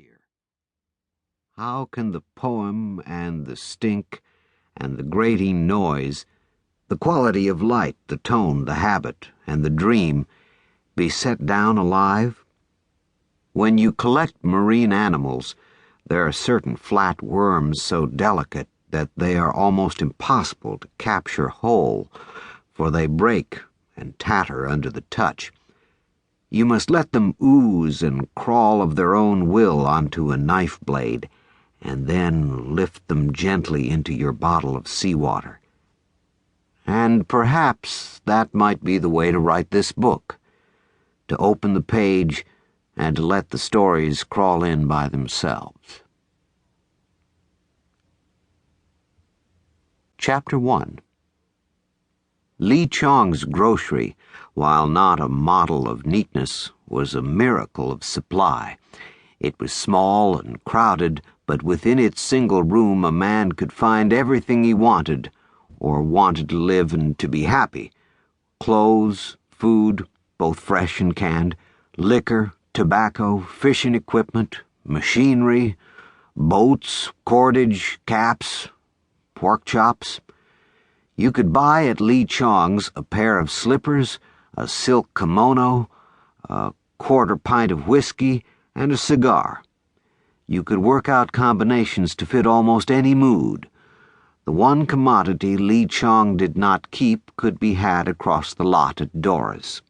dear. How can the poem and the stink and the grating noise, the quality of light, the tone, the habit, and the dream be set down alive? When you collect marine animals, there are certain flat worms so delicate that they are almost impossible to capture whole, for they break and tatter under the touch. You must let them ooze and crawl of their own will onto a knife blade, and then lift them gently into your bottle of seawater. And perhaps that might be the way to write this book, to open the page and to let the stories crawl in by themselves. Chapter 1. Lee Chong's grocery, while not a model of neatness, was a miracle of supply. It was small and crowded, but within its single room a man could find everything he wanted, or wanted to live and to be happy. Clothes, food, both fresh and canned, liquor, tobacco, fishing equipment, machinery, boats, cordage, caps, pork chops. You could buy at Lee Chong's a pair of slippers, a silk kimono, a quarter pint of whiskey, and a cigar. You could work out combinations to fit almost any mood. The one commodity Lee Chong did not keep could be had across the lot at Dora's.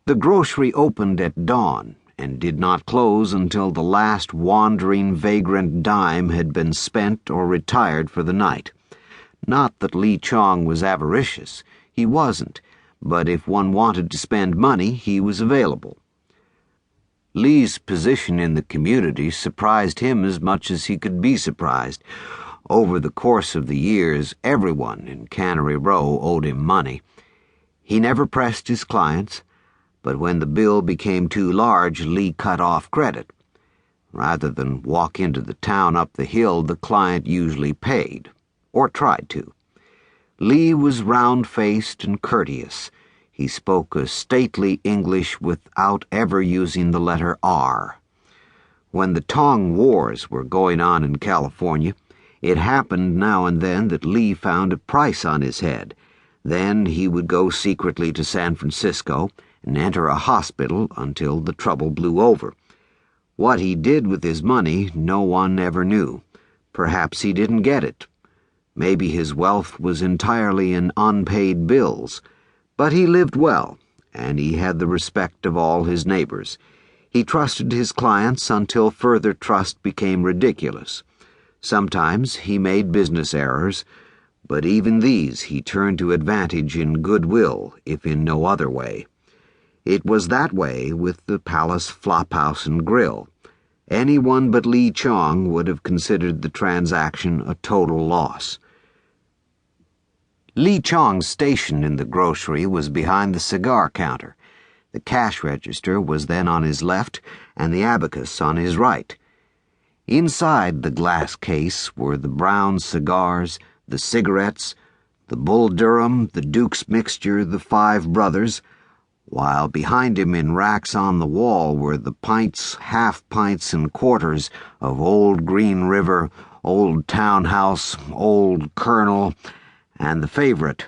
The grocery opened at dawn and did not close until the last wandering vagrant dime had been spent or retired for the night. Not that Lee Chong was avaricious. He wasn't, but if one wanted to spend money, he was available. Lee's position in the community surprised him as much as he could be surprised. Over the course of the years, everyone in Cannery Row owed him money. He never pressed his clients, but when the bill became too large, Lee cut off credit. Rather than walk into the town up the hill, the client usually paid, or tried to. Lee was round-faced and courteous. He spoke a stately English without ever using the letter R. When the Tong Wars were going on in California, it happened now and then that Lee found a price on his head. Then he would go secretly to San Francisco and enter a hospital until the trouble blew over. What he did with his money, no one ever knew. Perhaps he didn't get it. Maybe his wealth was entirely in unpaid bills. But he lived well, and he had the respect of all his neighbors. He trusted his clients until further trust became ridiculous. Sometimes he made business errors, but even these he turned to advantage in goodwill, if in no other way. It was that way with the Palace Flophouse and Grill. Anyone but Lee Chong would have considered the transaction a total loss. Lee Chong's station in the grocery was behind the cigar counter. The cash register was then on his left and the abacus on his right. Inside the glass case were the brown cigars, the cigarettes, the Bull Durham, the Duke's Mixture, the Five Brothers, while behind him in racks on the wall were the pints, half-pints, and quarters of Old Green River, Old Townhouse, Old Colonel, and the favorite,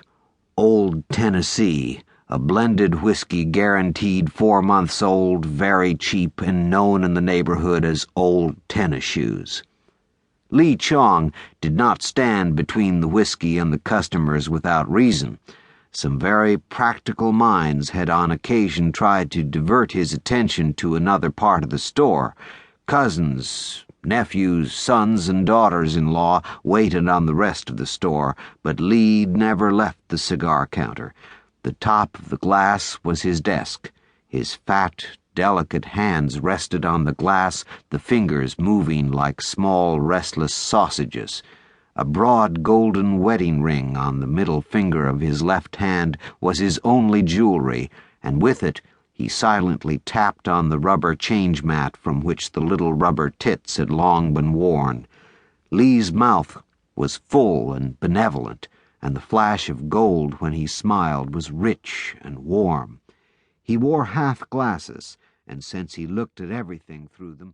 Old Tennessee, a blended whiskey guaranteed 4 months old, very cheap, and known in the neighborhood as Old Tennis Shoes. Lee Chong did not stand between the whiskey and the customers without reason. Some very practical minds had on occasion tried to divert his attention to another part of the store. Cousins, nephews, sons, and daughters-in-law waited on the rest of the store, but Lee never left the cigar counter. The top of the glass was his desk. His fat, delicate hands rested on the glass, the fingers moving like small, restless sausages. A broad golden wedding ring on the middle finger of his left hand was his only jewelry, and with it he silently tapped on the rubber change mat from which the little rubber tits had long been worn. Lee's mouth was full and benevolent, and the flash of gold when he smiled was rich and warm. He wore half glasses, and since he looked at everything through them,